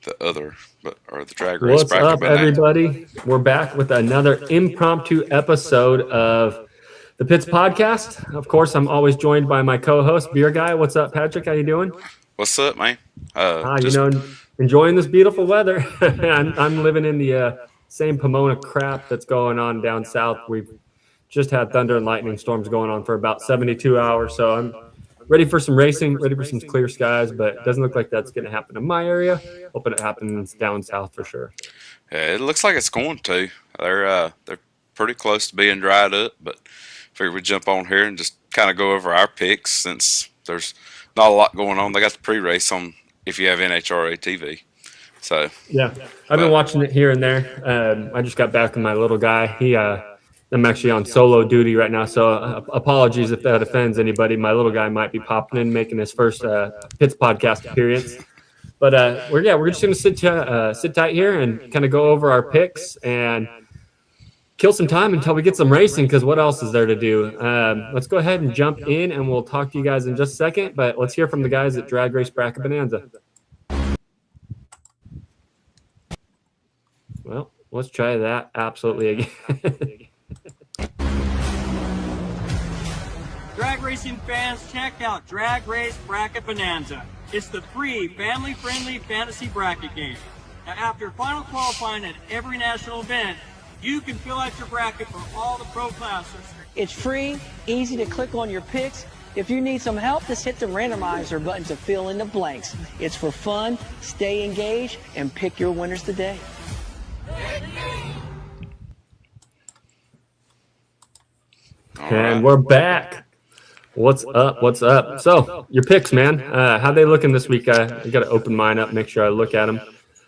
the other, or the drag race What's bracket up, Bonanza. everybody? We're back with another impromptu episode of the Pits Podcast. Of course, I'm always joined by my co-host, Beer Guy. What's up, Patrick? How you doing? What's up, man? You know, enjoying this beautiful weather. I'm living in the same Pomona crap that's going on down south. We've just had thunder and lightning storms going on for about 72 hours, so I'm ready for some racing, ready for some clear skies, but it doesn't look like that's going to happen in my area. Hoping it happens down south for sure. Yeah, it looks like it's going to. They're pretty close to being dried up, but figure we jump on here and just kind of go over our picks since there's not a lot going on. They got the pre-race on if you have NHRA TV. So yeah, I've been watching it here and there. I just got back with my little guy. I'm actually on solo duty right now, so apologies if that offends anybody. My little guy might be popping in, making his first Pits Podcast appearance. But we're just gonna sit tight here and kind of go over our picks and kill some time until we get some racing. Because what else is there to do? Let's go ahead and jump in, and we'll talk to you guys in just a second. But let's hear from the guys at Drag Race Bracket Bonanza. Well, let's try that absolutely again. Drag racing fans, check out Drag Race Bracket Bonanza. It's the free, family-friendly fantasy bracket game. Now, after final qualifying at every national event, you can fill out your bracket for all the pro classes. It's free, easy to click on your picks. If you need some help, just hit the randomizer button to fill in the blanks. It's for fun, stay engaged, and pick your winners today. And we're back. What's up? What's up? So, your picks, man. How they looking this week? I got to open mine up, make sure I look at them.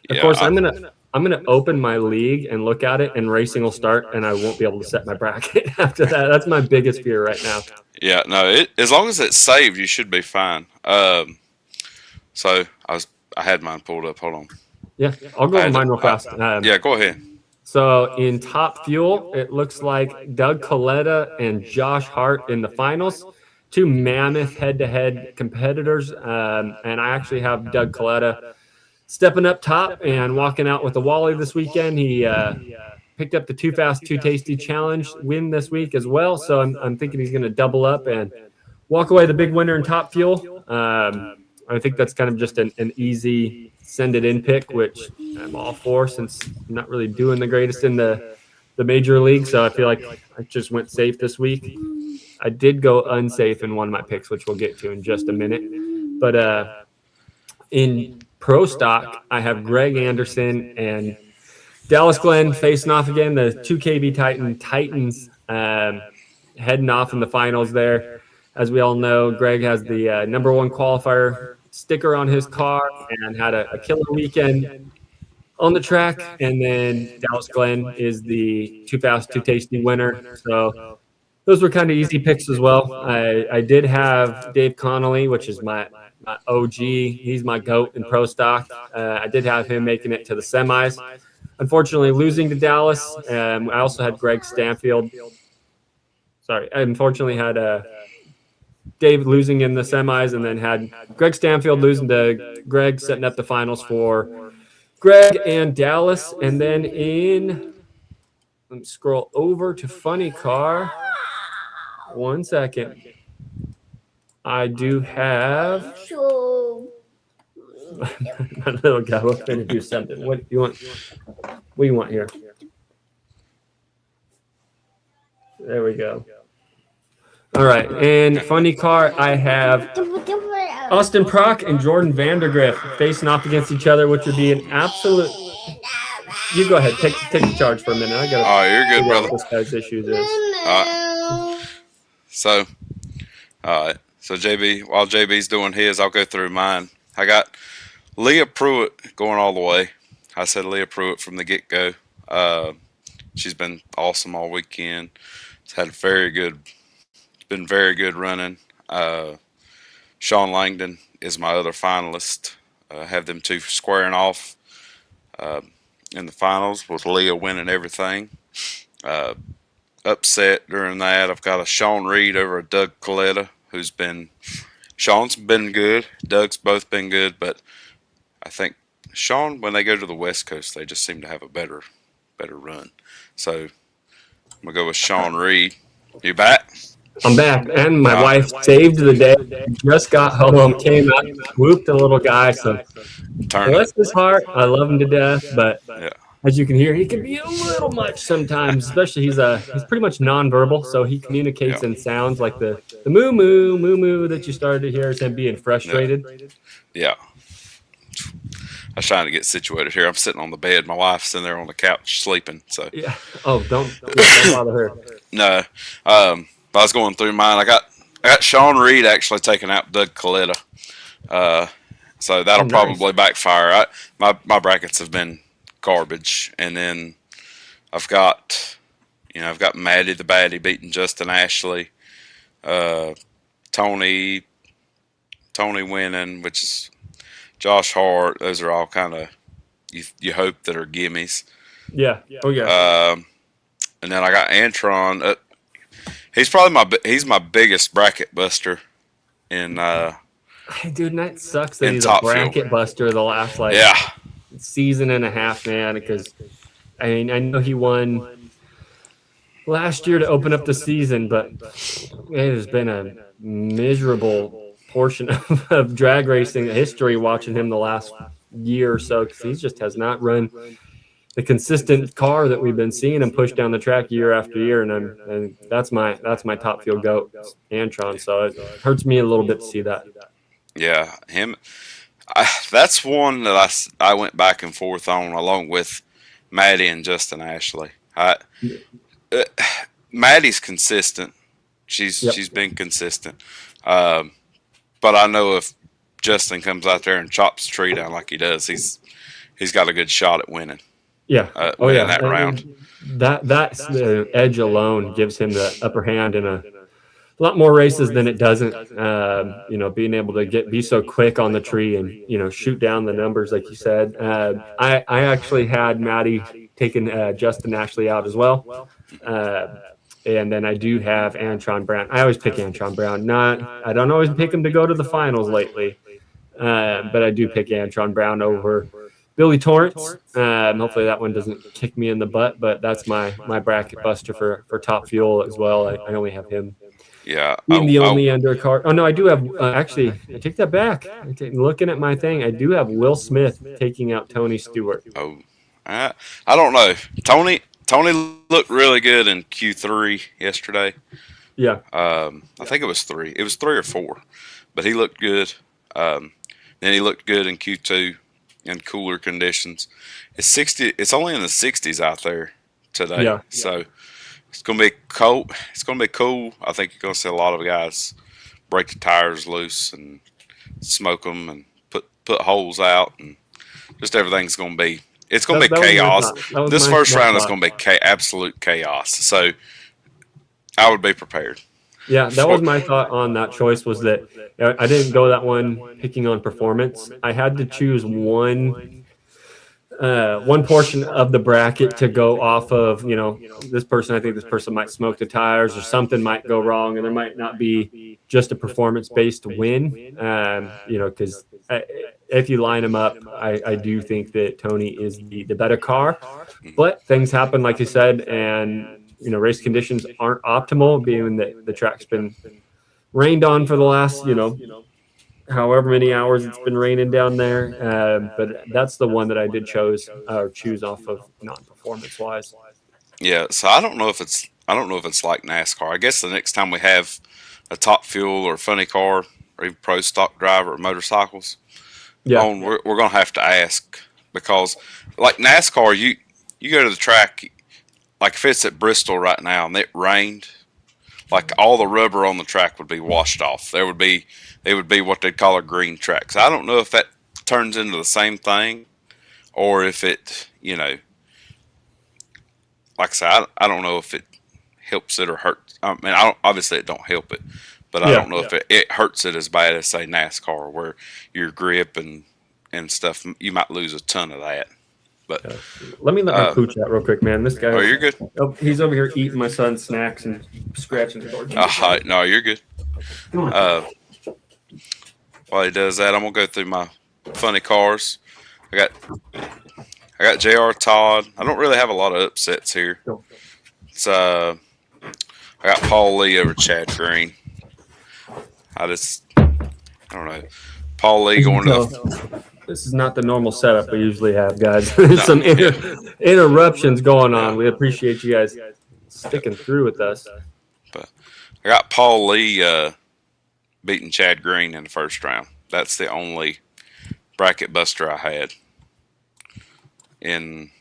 Of course, I'm gonna open my league and look at it, and racing will start, and I won't be able to set my bracket after that. That's my biggest fear right now. Yeah, no. As long as it's saved, you should be fine. So I had mine pulled up. Hold on. Yeah, I'll go on mine real fast. Yeah, go ahead. So in Top Fuel, it looks like Doug Coletta and Josh Hart in the finals. Two mammoth head-to-head competitors, and I actually have Doug Coletta stepping up top and walking out with a Wally this weekend. He picked up the Too Fast, Too Tasty Challenge win this week as well, so I'm thinking he's going to double up and walk away the big winner in Top Fuel. I think that's kind of just an easy send-it-in pick, which I'm all for since I'm not really doing the greatest in the major league, so I feel like I just went safe this week. I did go unsafe in one of my picks, which we'll get to in just a minute. But in Pro Stock, I have Greg Anderson and Dallas Glenn facing off again, the 2KB Titans heading off in the finals there. As we all know, Greg has the number one qualifier sticker on his car and had a killer weekend on the track. And then Dallas Glenn is the Too Fast, Too Tasty winner. So those were kind of easy picks as well. I did have Dave Connolly, which is my OG. He's my GOAT in Pro Stock. I did have him making it to the semis. Unfortunately, losing to Dallas. I also had Greg Stanfield. Sorry, I unfortunately had Dave losing in the semis, and then had Greg Stanfield losing to Greg, setting up the finals for Greg and Dallas. And then let me scroll over to Funny Car. 1 second. I do have my little guy. We're going to do something. What do you want? What do you want here? There we go. All right, and Funny Car, I have Austin Prock and Jordan Vandergriff facing off against each other, which would be an absolute. You go ahead, take the charge for a minute. I got. Oh, you're good, brother. What this guy's issues is. So, all right. So JB, while JB's doing his, I'll go through mine. I got Leah Pruitt going all the way. I said Leah Pruitt from the get-go. She's been awesome all weekend. It's had been very good running. Sean Langdon is my other finalist. Have them two squaring off in the finals with Leah winning everything. Upset during that, I've got a Sean Reed over a Doug Coletta, Sean's been good. Doug's both been good, but I think Sean, when they go to the West Coast, they just seem to have a better run. So I'm gonna go with Sean Reed. You back? I'm back, and my wife saved the day. Just got home, came out, whooped the little guy. So bless his heart. I love him to death, but as you can hear, he can be a little much sometimes. Especially he's pretty much nonverbal, so he communicates in sounds like the moo moo that you started to hear is him being frustrated. Yeah. I was trying to get situated here. I'm sitting on the bed. My wife's in there on the couch sleeping. So yeah. Oh, don't bother her. No. I was going through mine. I got Sean Reed actually taking out Doug Coletta. So that'll probably backfire. My brackets have been garbage, and then I've got Maddie the Baddie beating Justin Ashley, Tony winning, which is Josh Hart. Those are all kind of you hope that are gimmies. Yeah. Oh yeah. And then I got Antron. He's probably he's my biggest bracket buster in. Dude, that sucks that he's a Top bracket field. buster the last season and a half, man. Because I mean, I know he won last year to open up the season, but it has been a miserable portion of drag racing history watching him the last year or so, because he just has not run the consistent car that we've been seeing him push down the track year after year, and that's my top field goat, Antron. So it hurts me a little bit to see that. Yeah, him. That's one that I went back and forth on, along with Maddie and Justin Ashley. Maddie's consistent. She's been consistent. But I know if Justin comes out there and chops the tree down like he does, he's got a good shot at winning. Yeah. Winning that round. That's the edge alone gives him the upper hand in a lot more races than it doesn't. Being able to be so quick on the tree and shoot down the numbers like you said. I actually had Maddie taking Justin Ashley out as well. And then I do have Antron Brown. I always pick Antron Brown. I don't always pick him to go to the finals lately, but I do pick Antron Brown over Billy Torrance. Hopefully that one doesn't kick me in the butt, but that's my bracket buster for Top Fuel as well. I only have him. Yeah. Being the only undercard. Oh no, I do have actually. I take that back. Looking at my thing, I do have Will Smith taking out Tony Stewart. Oh, I don't know. Tony looked really good in Q3 yesterday. Yeah. I think it was 3. It was 3 or 4, but he looked good. Then he looked good in Q2 in cooler conditions. It's only in the 60s out there today. Yeah. So it's gonna be cold. It's gonna be cool. I think you're gonna see a lot of guys break the tires loose and smoke them and put holes out, and just everything's gonna be. It's gonna be chaos. This first round is gonna be absolute chaos. So I would be prepared. Yeah, that was my thought on that choice, was that I didn't go that one picking on performance. I had to choose one portion of the bracket to go off of. This person, I think this person might smoke the tires, or something might go wrong, and there might not be just a performance-based win. Because if you line them up, I do think that Tony is the better car. But things happen, like you said, and race conditions aren't optimal, being that the track's been rained on for the last, however many hours it's been raining down there. But that's the one that I did choose off of non-performance wise. Yeah, so I don't know if it's like NASCAR. I guess the next time we have a Top Fuel or funny car or even pro stock driver or motorcycles on, we're gonna have to ask, because like NASCAR, you go to the track. Like if it's at Bristol right now and it rained, like all the rubber on the track would be washed off. It would be what they'd call a green track. So I don't know if that turns into the same thing, or if it, like I said, I don't know if it helps it or hurts. I mean, obviously it don't help it, but I don't know if it hurts it as bad as say NASCAR, where your grip and stuff, you might lose a ton of that. But let me let my pooch out real quick, man. This guy. Oh, you're good. Oh, he's over here eating my son's snacks and scratching the door. No, you're good. While he does that, I'm gonna go through my funny cars. I got J.R. Todd. I don't really have a lot of upsets here. It's I got Paul Lee over Chad Green. I don't know. Paul Lee going to This is not the normal setup we usually have, guys. Some interruptions going on. We appreciate you guys sticking through with us. But I got Paul Lee beating Chad Green in the first round. That's the only bracket buster I had in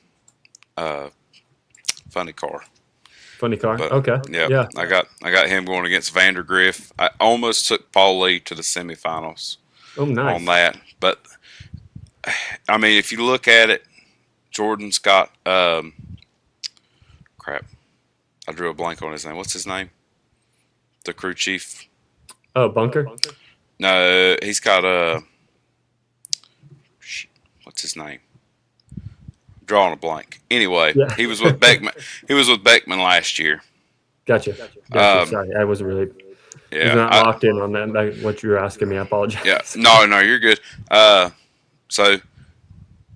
Funny Car. Funny Car. But, okay. Yeah. I got him going against Vandergriff. I almost took Paul Lee to the semifinals. Oh, nice. On that, but I mean, if you look at it, Jordan's got crap. I drew a blank on his name. What's his name? The crew chief. Oh, Bunker. No, he's got what's his name? Drawing a blank. Anyway, Yeah. he was with Beckman. He was with Beckman last year. Gotcha. Sorry, I wasn't really. Yeah, not locked in on that. What you were asking me, I apologize. Yeah, no, you're good. So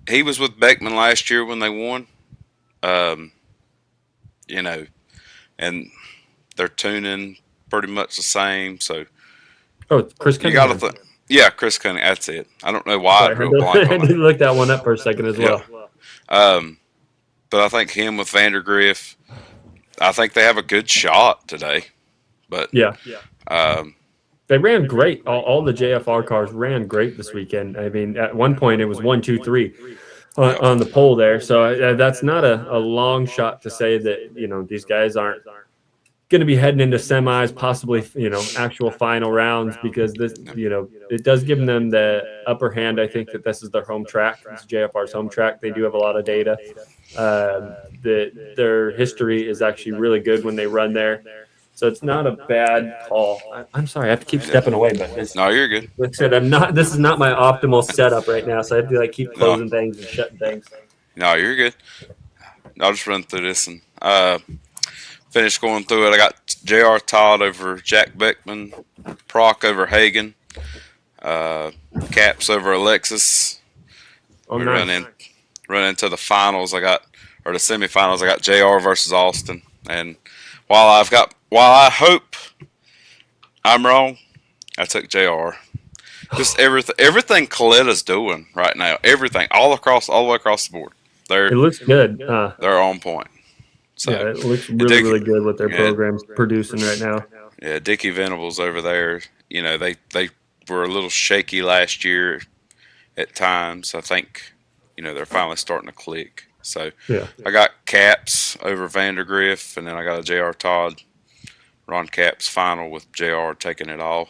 he was with Beckman last year when they won. You know, and they're tuning pretty much the same. So, Chris Cunningham. You got to yeah, Chris Cunningham. That's it. I don't know why I drew a blank I on did it. look that one up for a second as well. But I think him with Vandergriff, I think they have a good shot today. But yeah. They ran great. All the JFR cars ran great this weekend. I mean, at one point it was 1, 2, 3 on the pole there. So that's not a long shot to say that, these guys aren't going to be heading into semis, possibly, actual final rounds, because this, it does give them the upper hand. I think that this is their home track. It's JFR's home track. They do have a lot of data. Their history is actually really good when they run there. So it's not a bad call. I'm sorry, I have to keep stepping away, but no, you're good. Like I said, this is not my optimal setup right now, so I have to keep closing things and shutting things. No, you're good. I'll just run through this and finish going through it. I got J.R. Todd over Jack Beckman, Proc over Hagan, Caps over Alexis. We run into the finals. The semifinals. I got J.R. versus Austin, and while I hope I'm wrong, I took JR. Just everything Coletta's doing right now, everything all the way across the board. It looks good. They're on point. So yeah, it looks really good what their program's producing right now. Yeah, Dickie Venables over there. They were a little shaky last year at times. I think they're finally starting to click. So I got Caps over Vandergriff, and then I got a J.R. Todd, Ron Caps final with J.R. taking it all.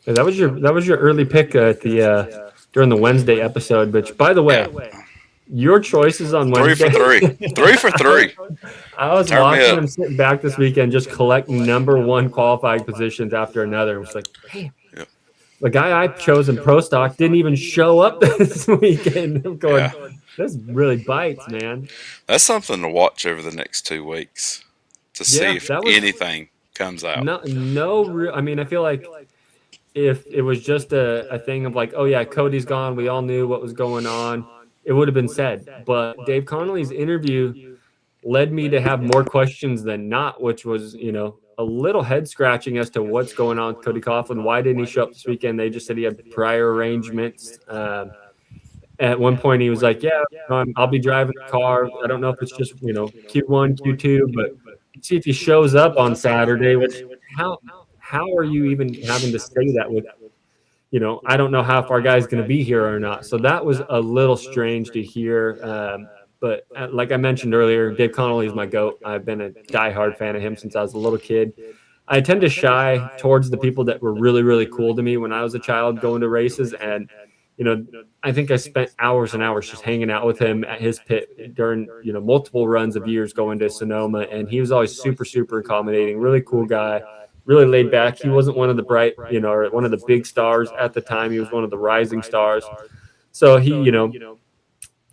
Yeah, that was your early pick at the during the Wednesday episode. Which, by the way, your choices on Wednesday 3 for 3, 3 for 3. I was watching them sitting back this weekend, just collecting number one qualifying positions after another. It was like, damn. The guy I chose in Pro Stock didn't even show up this weekend. I'm going, this really bites, man. That's something to watch over the next 2 weeks to see if anything comes out. I feel like if it was just a thing of like, oh yeah, Cody's gone, we all knew what was going on, it would have been said. But Dave Connolly's interview led me to have more questions than not, which was, a little head scratching as to what's going on with Cody Coughlin. Why didn't he show up this weekend? They just said he had prior arrangements. At one point he was like, I'll be driving the car. I don't know if it's just, Q1, Q2, but see if he shows up on Saturday. Which how are you even having to say that with, I don't know how far guy's going to be here or not. So that was a little strange to hear. But like I mentioned earlier, Dave Connolly is my GOAT. I've been a diehard fan of him since I was a little kid. I tend to shy towards the people that were really, really cool to me when I was a child going to races. And, I think I spent hours and hours just hanging out with him at his pit during, multiple runs of years going to Sonoma. And he was always super, super accommodating, really cool guy, really laid back. He wasn't one of the bright, or one of the big stars at the time. He was one of the rising stars. So he,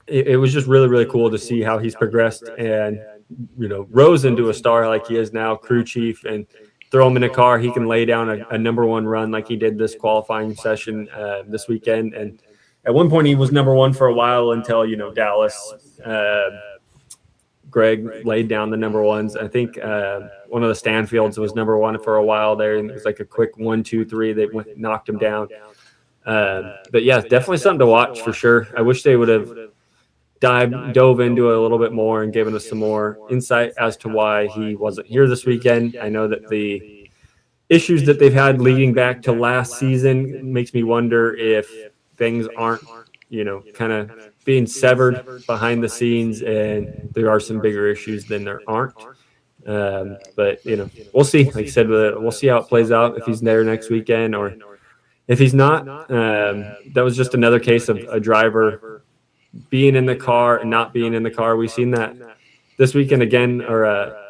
it was just really, really cool to see how he's progressed and, rose into a star like he is now, crew chief, and throw him in a car. He can lay down a number one run like he did this qualifying session this weekend. And at one point he was number one for a while until Dallas. Greg laid down the number ones. I think one of the Stanfields was number one for a while there, and it was like a quick 1, 2, 3. They knocked him down. But yeah, definitely something to watch for sure. I wish they would have dove into it a little bit more and given us some more insight as to why he wasn't here this weekend. I know that the issues that they've had leading back to last season makes me wonder if things aren't, kind of being severed behind the scenes, and there are some bigger issues than there aren't. But we'll see. Like I said, we'll see how it plays out if he's there next weekend, or if he's not. That was just another case of a driver being in the car and not being in the car. We've seen that this weekend again, or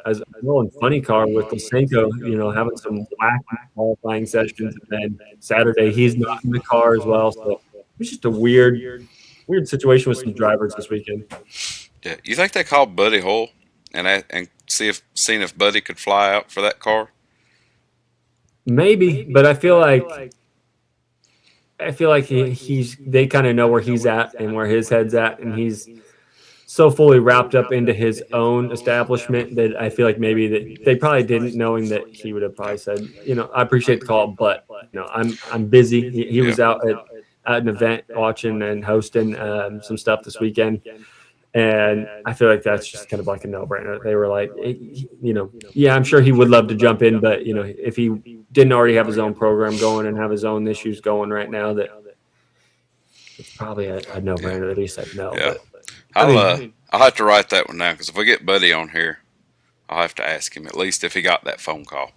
as well in funny car with Lysenko, having some whack qualifying sessions, and then Saturday he's not in the car as well. So it's just a weird situation with some drivers this weekend. Yeah, you think they called Buddy Hull and seen if Buddy could fly out for that car? Maybe, but I feel like they kind of know where he's at and where his head's at, and he's so fully wrapped up into his own establishment that I feel like maybe that they probably didn't, knowing that he would have probably said, I appreciate the call, but I'm busy. He was out at an event watching and hosting some stuff this weekend, and I feel like that's just kind of like a no-brainer. They were like, yeah, I'm sure he would love to jump in, but if he didn't already have his own program going and have his own issues going right now, that it's probably a no-brainer that he said no. Yeah. But, I'll have to write that one down, because if we get Buddy on here, I'll have to ask him at least if he got that phone call.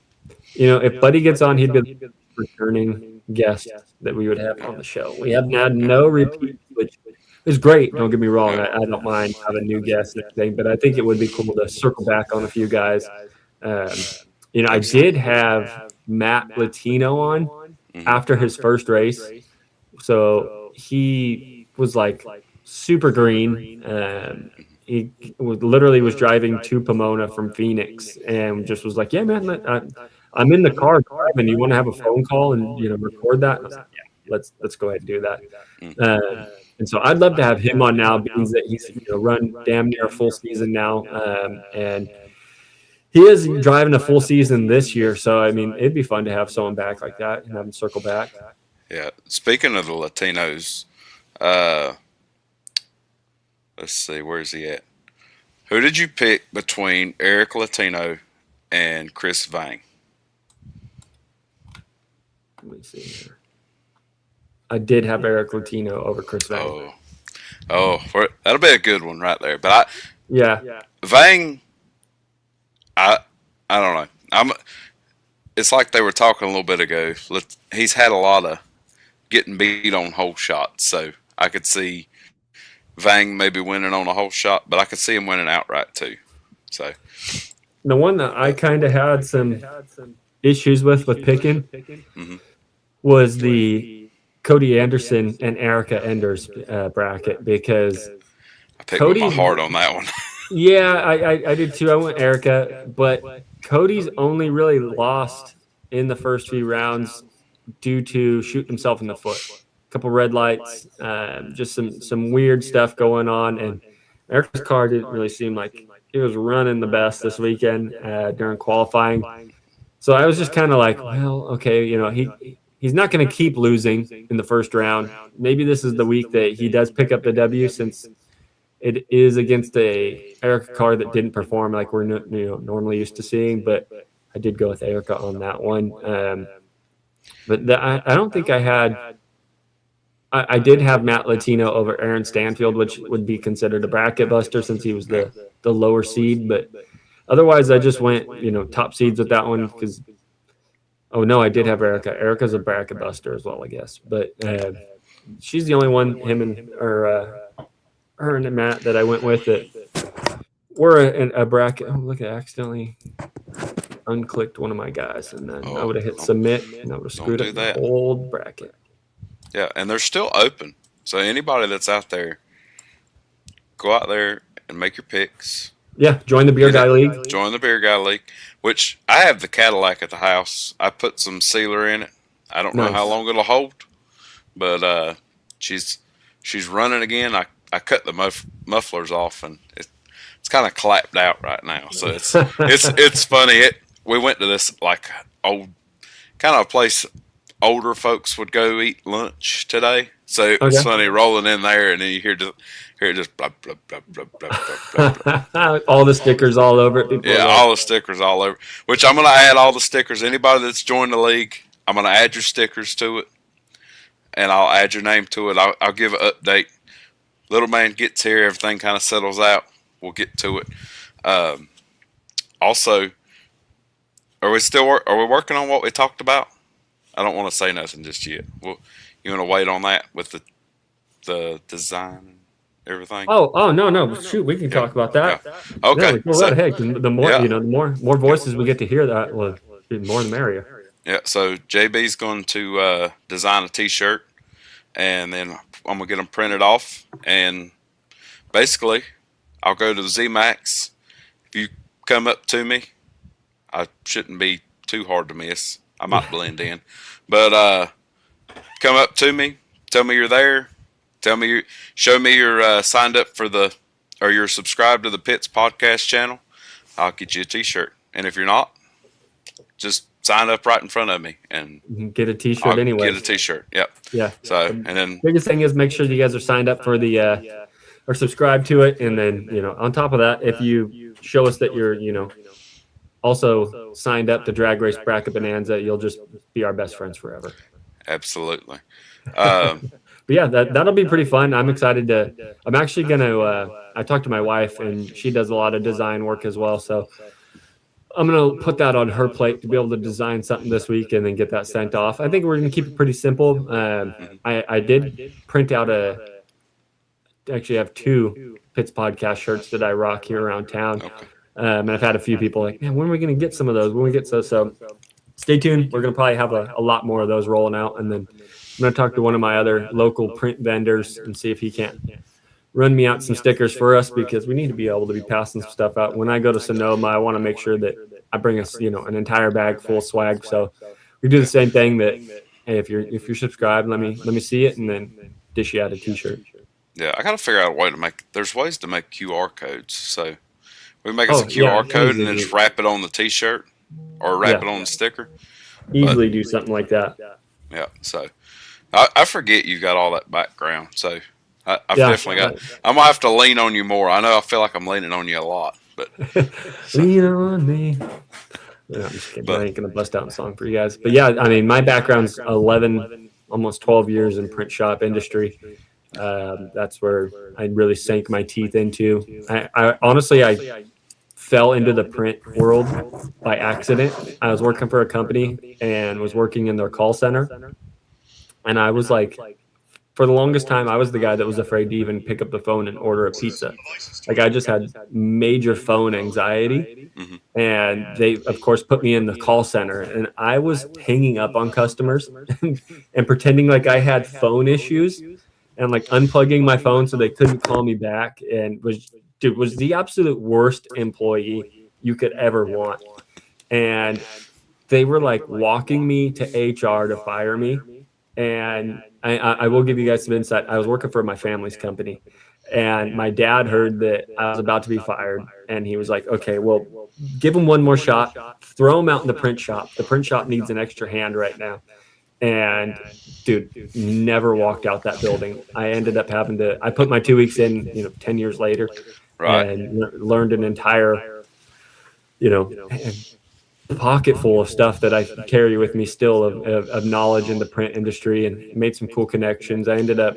If Buddy gets on, he'd be the returning guest that we would have on the show. We have had no repeat, which is great. Don't get me wrong. I don't mind having new guests and everything, but I think it would be cool to circle back on a few guys. I did have Matt Latino on after his first race. So he was like super green. He literally was driving to Pomona from Phoenix and just was like, yeah, man, I'm in the car driving. You want to have a phone call and record that? And I was like, yeah, let's go ahead and do that. And so I'd love to have him on now, being that he's run damn near a full season now, and he is driving a full season this year. So I mean, it'd be fun to have someone back like that and have him circle back. Yeah. Speaking of the Latinos, let's see, where's he at? Who did you pick between Eric Latino and Chris Vang? Let me see here. I did have Eric Latino over Chris Vang. That'll be a good one right there. But Vang, I don't know. It's like they were talking a little bit ago. He's had a lot of getting beat on hole shots, so I could see Vang maybe winning on a hole shot, but I could see him winning outright too. So the one that I kind of had some issues with picking was the Cody Anderson and Erica Enders bracket, because I picked with my heart on that one. Yeah, I did too. I went Erica, but Cody's only really lost in the first few rounds due to shooting himself in the foot. A couple red lights, just some weird stuff going on, and Erica's car didn't really seem like it was running the best this weekend during qualifying. So I was just kind of like, well, okay, he's not going to keep losing in the first round. Maybe this is the week that he does pick up the W, since it is against a Erica car that didn't perform like we're normally used to seeing. But I did go with Erica on that one. But I don't think I had. I did have Matt Latino over Aaron Stanfield, which would be considered a bracket buster since he was the lower seed. But otherwise, I just went top seeds with that one because. Oh, no, I did have Erica. Erica's a bracket buster as well, I guess. But she's the only one, her and Matt, that I went with that were a bracket. Oh, look, I accidentally unclicked one of my guys. And then I would have hit submit, and I would have screwed up the old bracket. Yeah, and they're still open. So anybody that's out there, go out there and make your picks. Yeah, join the Beer Guy League. Join the Beer Guy League, which I have the Cadillac at the house. I put some sealer in it. I don't know how long it'll hold, but she's she's running again. I cut the mufflers off, and it's kind of clapped out right now. So it's funny. We went to this like old kind of a place older folks would go eat lunch today. So it was funny rolling in there, and then you hear just blah, blah, blah, blah, blah, blah, blah, blah. All the stickers all over it. Yeah, all the stickers all over. Which I'm going to add all the stickers. Anybody that's joined the league, I'm going to add your stickers to it, and I'll add your name to it. I'll give an update. Little man gets here, everything kind of settles out. We'll get to it. Also, are we working on what we talked about? I don't want to say nothing just yet. Well, you want to wait on that with the design and everything? Oh no! Shoot, we can talk about that. Yeah. Okay. Yeah, go right ahead. The more the more voices we get to hear, that well, the more the merrier. Yeah. So JB's going to design a T-shirt, and then I'm gonna get them printed off, and basically, I'll go to the Z-Max. If you come up to me, I shouldn't be too hard to miss. I might blend in, but come up to me, tell me you're there, show me you're signed up for or you're subscribed to the Pits podcast channel. I'll get you a T-shirt, and if you're not, just sign up right in front of me and get a T-shirt anyway. Get a T-shirt. Yep. Yeah. So and then biggest thing is make sure you guys are signed up for the or subscribe to it, and then on top of that, if you show us that you're also signed up to Drag Race Bracket Bonanza, you'll just be our best friends forever. Absolutely. But yeah, that'll be pretty fun. I'm excited I'm actually going to, I talked to my wife, and she does a lot of design work as well. So I'm going to put that on her plate to be able to design something this week and then get that sent off. I think we're going to keep it pretty simple. I did print out actually have 2 Pits Podcast shirts that I rock here around town. Okay. And I've had a few people like, man, when are we going to get some of those? When we get so stay tuned. We're going to probably have a lot more of those rolling out. And then I'm going to talk to one of my other local print vendors and see if he can't run me out some stickers for us, because we need to be able to be passing some stuff out. When I go to Sonoma, I want to make sure that I bring us, an entire bag full of swag. So we do the same thing that, hey, if you're subscribed, let me see it, and then dish you out a T-shirt. Yeah, I got to figure out a way to there's ways to make QR codes. So we make us a QR code and then just wrap it on the T-shirt or wrap it on the sticker. Easily do something like that. Yeah. So I forget you got all that background. So I've definitely got. I'm gonna have to lean on you more. I know I feel like I'm leaning on you a lot, but lean on me. No, I'm just kidding. I ain't gonna bust out a song for you guys. But yeah, I mean, my background's 11, almost 12 years in print shop industry. That's where I really sank my teeth into. I honestly fell into the print world by accident. I was working for a company and was working in their call center, and I was like, for the longest time, I was the guy that was afraid to even pick up the phone and order a pizza. Like, I just had major phone anxiety, and they, of course, put me in the call center, and I was hanging up on customers and pretending like I had phone issues and like unplugging my phone so they couldn't call me back, and was the absolute worst employee you could ever want. And they were like walking me to HR to fire me. And I will give you guys some insight. I was working for my family's company, and my dad heard that I was about to be fired, and he was like, okay, well, give him one more shot, throw him out in the print shop. The print shop needs an extra hand right now. And dude, never walked out that building. I ended up I put my 2 weeks in, 10 years later, and learned an entire, pocket full of stuff that I carry with me still of knowledge in the print industry, and made some cool connections. I ended up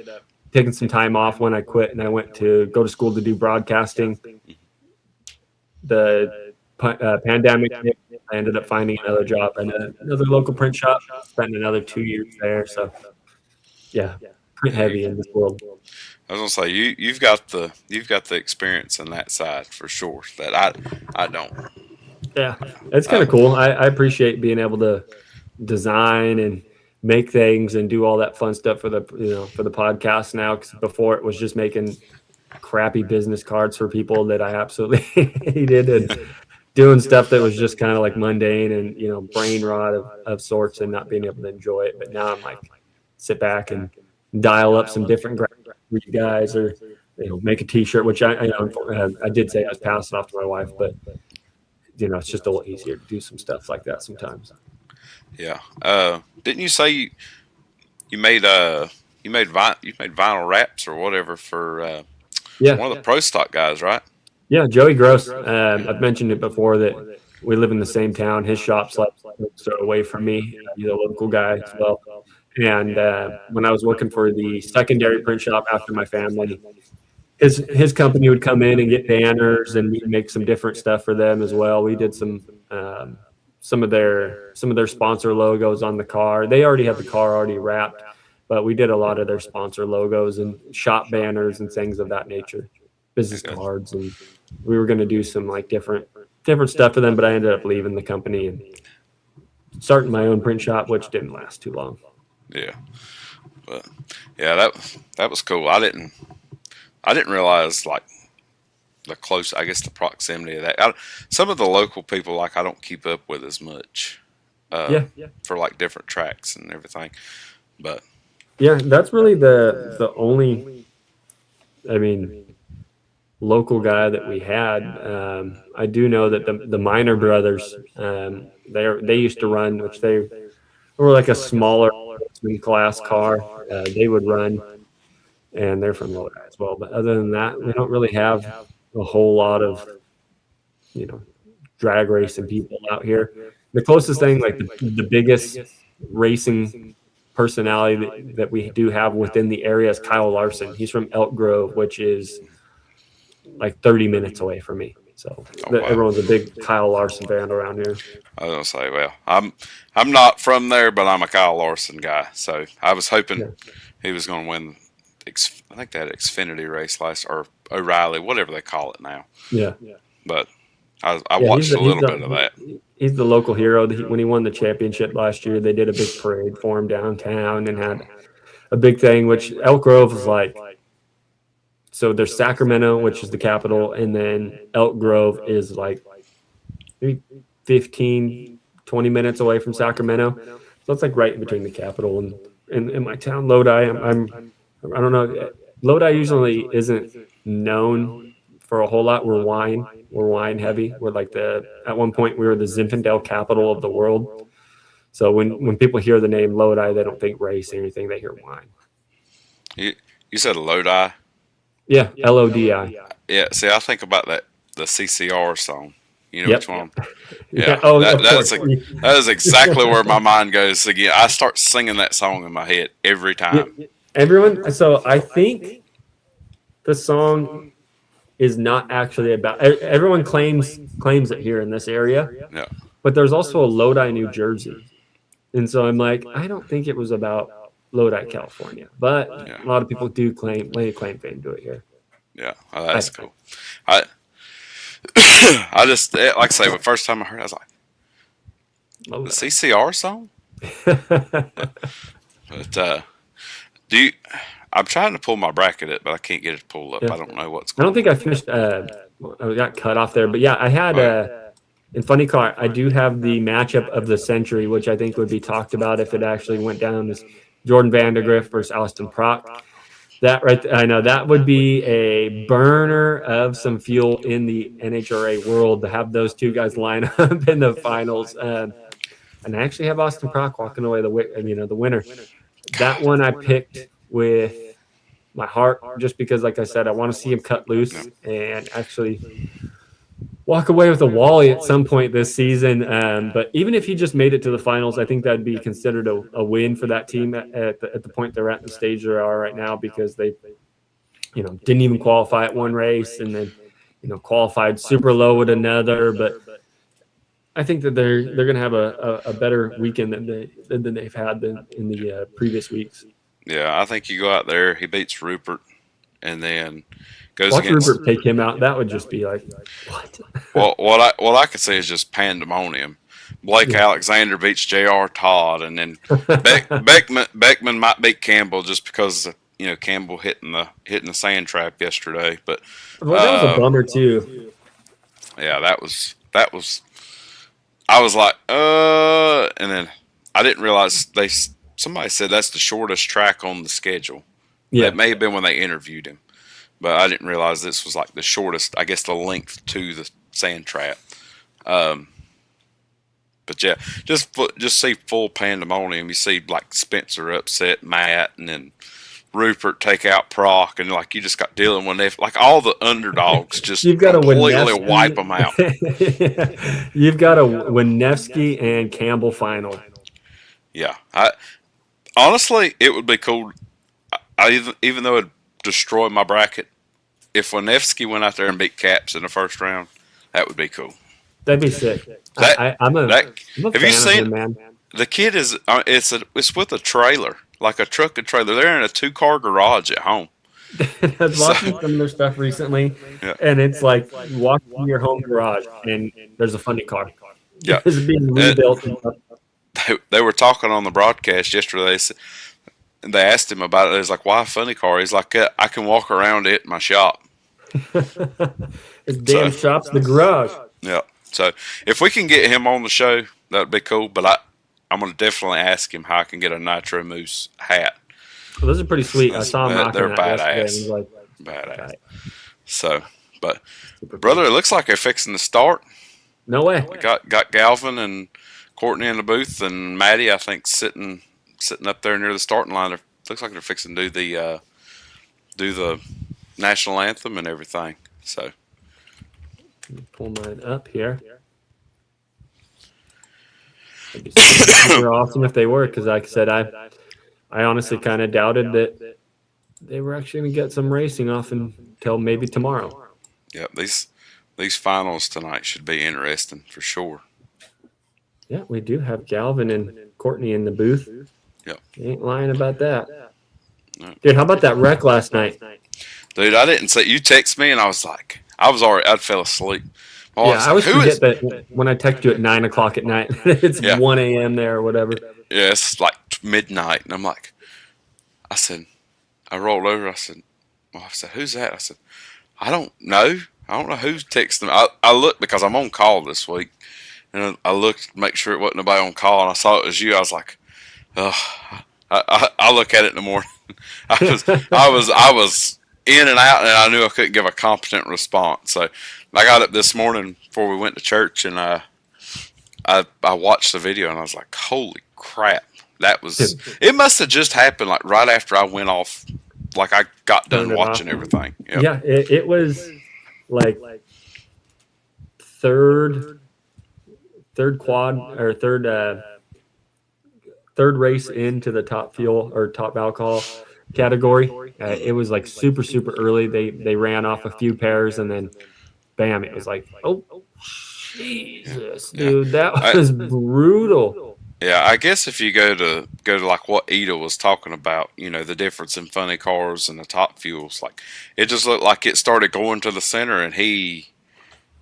taking some time off when I quit, and I went to go to school to do broadcasting. The pandemic hit, I ended up finding another job in another local print shop, spent another 2 years there. So yeah, print heavy in this world. I was gonna say you've got the experience on that side for sure that I don't. Yeah, it's kind of cool. I appreciate being able to design and make things and do all that fun stuff for the podcast now. Because before it was just making crappy business cards for people that I absolutely hated, and doing stuff that was just kind of like mundane and brain rot of sorts, and not being able to enjoy it. But now I'm like, sit back and dial up some different for you guys, or make a T-shirt. Which I did say I was passing off to my wife, but it's just a little easier to do some stuff like that sometimes. Yeah. Didn't you say you made vinyl wraps or whatever for one of the pro stock guys, right? Yeah, Joey Gross. I've mentioned it before that we live in the same town. His shop's like so away from me. He's a local guy as well. And when I was working for the secondary print shop after my family, his company would come in and get banners, and we'd make some different stuff for them as well. We did some of their sponsor logos on the car. They already had the car already wrapped, but we did a lot of their sponsor logos and shop banners and things of that nature, business cards, and we were going to do some like different stuff for them. But I ended up leaving the company and starting my own print shop, which didn't last too long. Yeah, but yeah, that was cool. I didn't realize like the proximity of that. Some of the local people, like, I don't keep up with as much. For like different tracks and everything, but yeah, that's really the only, local guy that we had. I do know that the Minor brothers, they used to run, which they were like a smaller class car. They would run, and they're from Lodi as well. But other than that, we don't really have a whole lot of drag racing people out here. The closest thing, like the biggest racing personality that we do have within the area is Kyle Larson. He's from Elk Grove, which is like 30 minutes away from me. So everyone's a big Kyle Larson fan around here. I was gonna say, well, I'm not from there, but I'm a Kyle Larson guy. So I was hoping he was going to win. I think that Xfinity race or O'Reilly, whatever they call it now. Yeah. But I watched a little bit of that. He's the local hero. When he won the championship last year, they did a big parade for him downtown and had a big thing, which Elk Grove was like. So there's Sacramento, which is the capital, and then Elk Grove is like maybe 15, 20 minutes away from Sacramento. So it's like right in between the capital and my town, Lodi. I don't know. Lodi usually isn't known for a whole lot. We're wine heavy. We're like at one point we were the Zinfandel capital of the world. So when people hear the name Lodi, they don't think race or anything. They hear wine. You said Lodi? Yeah, Lodi. Yeah, see, I think about the CCR song. You know which one? Yeah. That is exactly where my mind goes. Again, I start singing that song in my head every time. Everyone. So I think the song is not actually about. Everyone claims it here in this area. Yeah. But there's also a Lodi, New Jersey, and so I'm like, I don't think it was about Lodi, California, but a lot of people do lay claim fame to it here. Yeah, that's cool. I just, like I say, the first time I heard it, I was like, Lodi. The CCR song? But I'm trying to pull my bracket, but I can't get it to pull up. I don't know what's going on. I don't think I finished, I got cut off there, but yeah, I had, in Funny Car, I do have the matchup of the century, which I think would be talked about if it actually went down as Jordan Vandergriff versus Austin Prock. I know that would be a burner of some fuel in the NHRA world to have those two guys line up in the finals. And I actually have Austin Prock walking away the winner. That one I picked with my heart, just because, like I said, I want to see him cut loose and actually walk away with a Wally at some point this season. But even if he just made it to the finals, I think that'd be considered a win for that team at the point they're at, the stage they are right now, because they, didn't even qualify at one race and then, qualified super low at another. But I think that they're going to have a better weekend than they've had in the previous weeks. Yeah, I think you go out there, he beats Rupert, and then goes Watch against Rupert take him out. That would just be like, what? Well, what I could say is just pandemonium. Blake Alexander beats J.R. Todd, and then Beckman might beat Campbell just because Campbell hitting the sand trap yesterday. But that was a bummer too. Yeah, that was. I was like, and then I didn't realize somebody said that's the shortest track on the schedule. Yeah. That may have been when they interviewed him, but I didn't realize this was like the shortest, I guess, the length to the sand trap. But yeah, just see full pandemonium. You see like Spencer upset Matt, and then Rupert take out Proc, and like you just got dealing with it. Like all the underdogs just You've got completely wipe them out. You've got a Winevsky and Campbell final. Yeah, honestly, it would be cool. Even though it'd destroy my bracket, if Winevsky went out there and beat Caps in the first round, that would be cool. That'd be sick. I'm a have fan you seen of him, man. the kid is? It's with a trailer, like a truck and trailer. They're in a 2-car garage at home. I was watching some of their stuff recently, and it's like walking in your home garage, and there's a funny car. Yeah, it's being rebuilt. They were talking on the broadcast yesterday. They asked him about it. He's like, "Why a funny car?" He's like, "I can walk around it in my shop." His damn shop's the garage. Yeah. So if we can get him on the show, that would be cool. But I'm going to definitely ask him how I can get a Nitro Moose hat. Well, those are pretty sweet. I saw him rocking they're that badass. yesterday. Like, badass. right. So, but brother, it looks like they're fixing to start. No way. We got Galvin and Courtney in the booth, and Maddie, I think, sitting up there near the starting line. Looks like they're fixing to do the national anthem and everything. So. Pull mine up here. It'd be super awesome if they were, because like I said, I honestly kind of doubted that they were actually going to get some racing off until maybe tomorrow. Yeah, these finals tonight should be interesting for sure. Yeah, we do have Galvin and Courtney in the booth. Yep. You ain't lying about that. Yep. Dude, how about that wreck last night? Dude, I didn't say, you text me and I was like, I fell asleep. I always forget that when I text you at 9 o'clock at night, it's 1 a.m. there or whatever. Yeah, it's like midnight. And I'm like, I rolled over. I said, who's that? I said, I don't know. I don't know who's texting me. I looked because I'm on call this week. And I looked to make sure it wasn't nobody on call. And I saw it was you. I was like, I'll look at it in the morning. I was in and out, and I knew I couldn't give a competent response. So I got up this morning before we went to church, and I watched the video, and I was like, holy crap. It must have just happened like right after I went off, like I got done watching everything. Yep. Yeah, it was like third quad or third race into the top fuel or top alcohol category. It was like super early. They ran off a few pairs, and then bam, it was like, oh Jesus, dude, that was brutal. Yeah, I guess if you go to like what Ida was talking about, the difference in funny cars and the top fuels, like it just looked like it started going to the center, and he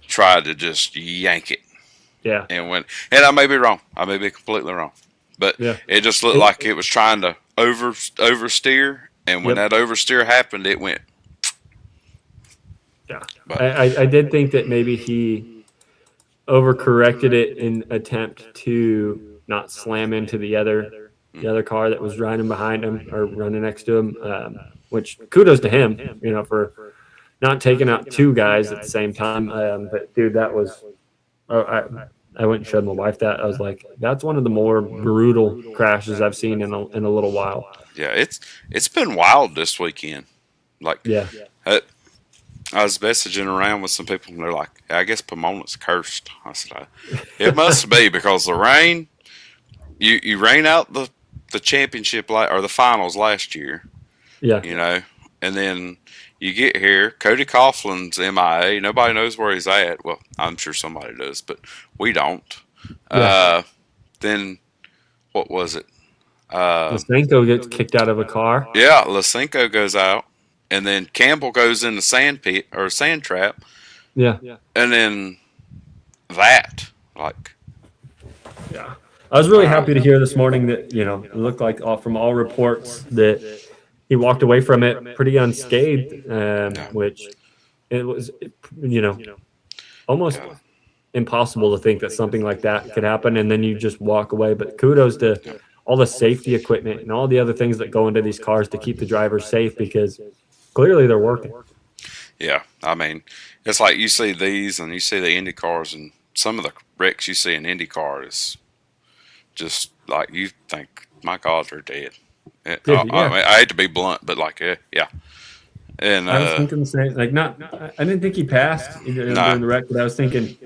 tried to just yank it. Yeah, and I may be wrong. I may be completely wrong, but it just looked like it was trying to oversteer, and when that oversteer happened, it went. Yeah, but I did think that maybe he overcorrected it in attempt to not slam into the other car that was running behind him or running next to him. Which kudos to him, for not taking out two guys at the same time. But dude, that was. I went and showed my wife that. I was like, that's one of the more brutal crashes I've seen in a little while. Yeah, it's been wild this weekend. Like, I was messaging around with some people, and they're like, I guess Pomona's cursed. I said, it must be because the rain. You rain out the championship or the finals last year. Yeah. And then you get here, Cody Coughlin's MIA. Nobody knows where he's at. Well, I'm sure somebody does, but we don't. Yeah. Then what was it? Lysenko gets kicked out of a car. Yeah, Lysenko goes out, and then Campbell goes in the sand pit or sand trap. Yeah. And then that, like. Yeah. I was really happy to hear this morning that, it looked like from all reports that he walked away from it pretty unscathed, which it was, almost impossible to think that something like that could happen, and then you just walk away. But kudos to all the safety equipment and all the other things that go into these cars to keep the drivers safe, because clearly they're working. Yeah, I mean, it's like you see these and you see the Indy cars, and some of the wrecks you see in Indy car is just like you think, my God, they're dead. I mean, I hate to be blunt, but like, yeah. And I was thinking the same. Like, I didn't think he passed during the wreck, but I was thinking,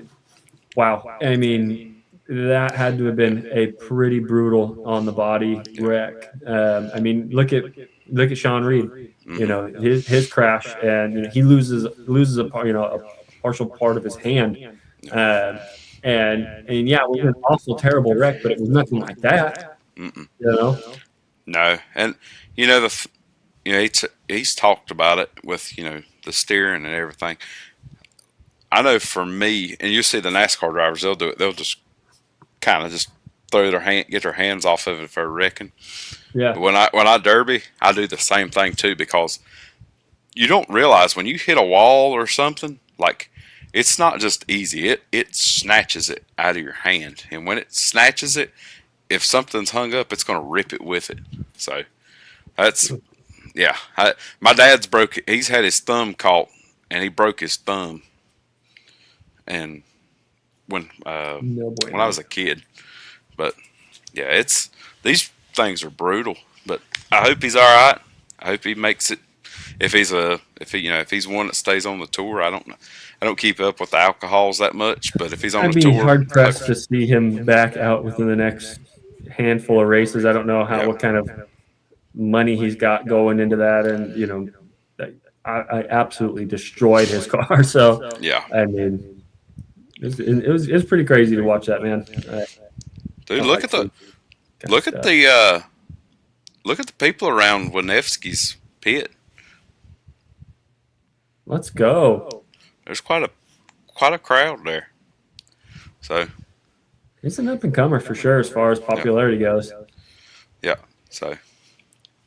wow. I mean, that had to have been a pretty brutal on the body wreck. I mean, look at Sean Reed. Mm-hmm. You know, his crash, and he loses a partial part of his hand. And yeah, it was an awful, terrible wreck, but it was nothing like that. Mm-mm. You know? No, and you know he's talked about it with the steering and everything. I know for me, and you see the NASCAR drivers, they'll do it. They'll just kind of just get their hands off of it if they're wrecking. Yeah. But when I derby, I do the same thing too, because you don't realize when you hit a wall or something, like, it's not just easy. It snatches it out of your hand, and when it snatches it, if something's hung up, it's going to rip it with it. So that's, yeah. My dad's he's had his thumb caught, and he broke his thumb. And when I was a kid, but yeah, these things are brutal. But I hope he's all right. I hope he makes it. If he's one that stays on the tour, I don't keep up with the alcohols that much. But if he's on the tour, I'd be hard pressed to see him back out within the next handful of races. I don't know what kind of money he's got going into that, and I absolutely destroyed his car. So yeah, I mean, it was pretty crazy to watch that, man. Dude, look at the people around Winevsky's pit. Let's go. There's quite a crowd there. So he's an up and comer for sure as far as popularity goes. Yeah. So,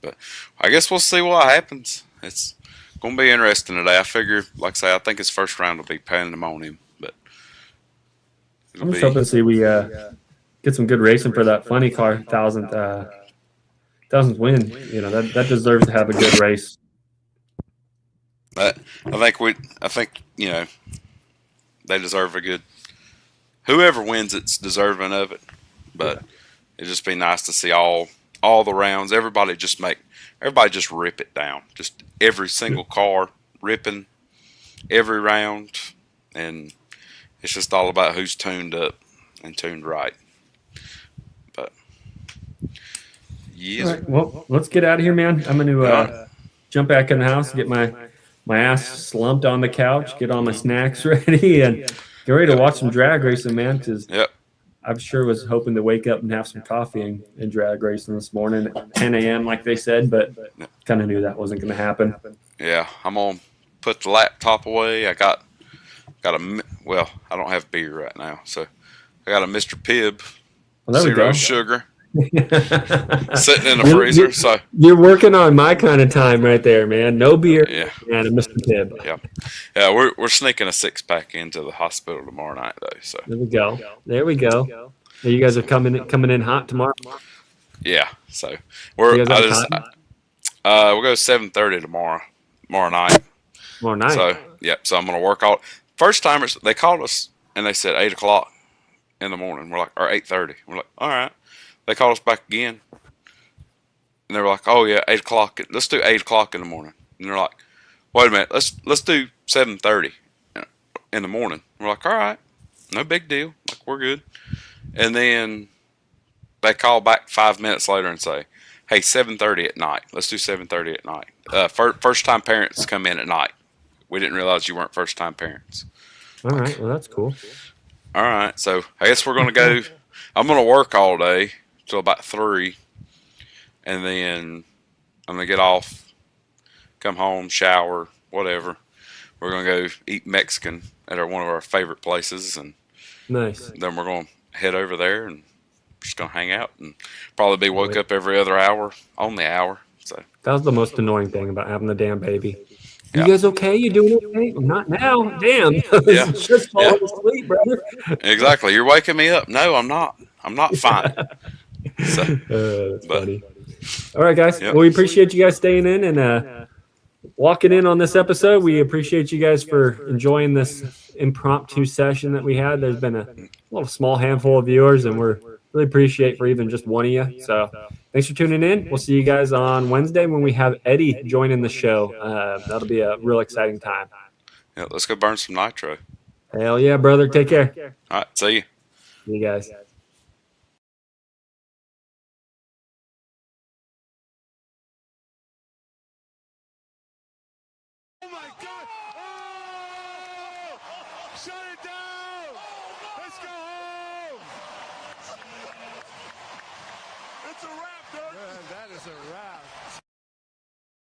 but I guess we'll see what happens. It's going to be interesting today. I figure, like I say, I think his first round will be pandemonium, but I'm just hoping to see we get some good racing for that funny car thousandth win. That deserves to have a good race. I think they deserve a good. Whoever wins it's deserving of it, but it'd just be nice to see all the rounds. Everybody just rip it down. Just every single car ripping every round, and it's just all about who's tuned up and tuned right. But yes. All right, well, let's get out of here, man. I'm going to jump back in the house, get my ass slumped on the couch, get all my snacks ready, and get ready to watch some drag racing, man, because I sure was hoping to wake up and have some coffee and drag racing this morning at 10 a.m. like they said, but kind of knew that wasn't going to happen. Yeah, I'm going to put the laptop away. I got I don't have beer right now, so I got a Mr. Pibb, zero sugar, sitting in the freezer. So you're working on my kind of time right there, man. No beer, and a Mr. Pibb. Yeah. We're sneaking a 6-pack into the hospital tomorrow night, though. So there we go. You guys are coming in hot tomorrow. Yeah. So we'll go 7:30 tomorrow night. Tomorrow night. So so I'm gonna work all. First timers, they called us and they said 8 o'clock in the morning. We're like, or 8:30. We're like, all right. They called us back again, and they were like, oh yeah, 8 o'clock. Let's do 8 o'clock in the morning. And they're like, wait a minute, let's do 7:30 in the morning. We're like, all right, no big deal. Like, we're good. And then they call back 5 minutes later and say, hey, 7:30 at night. Let's do 7:30 at night. First time parents come in at night. We didn't realize you weren't first time parents. All right, well, that's cool. All right, so I guess we're gonna go. I'm gonna work all day till about 3, and then I'm gonna get off, come home, shower, whatever. We're gonna go eat Mexican at one of our favorite places, and nice. Then we're gonna head over there and just gonna hang out and probably be woke up every other hour on the hour. So that was the most annoying thing about having the damn baby. You guys okay? You doing okay? Not now. Damn. Just falling asleep, brother. Exactly. You're waking me up. No, I'm not. I'm not fine. So, That's but funny. All right, guys. Yep. Well, we appreciate you guys staying in and walking in on this episode. We appreciate you guys for enjoying this impromptu session that we had. There's been a little small handful of viewers, and we're really appreciate for even just one of you. So thanks for tuning in. We'll see you guys on Wednesday when we have Eddie joining the show. That'll be a real exciting time. yeah, let's go burn some nitro. Hell yeah, brother. Take care. All right, see you. See you guys. Oh my God! Oh! Shut it down! Let's go home! It's a wrap, dude. Man, that is a wrap.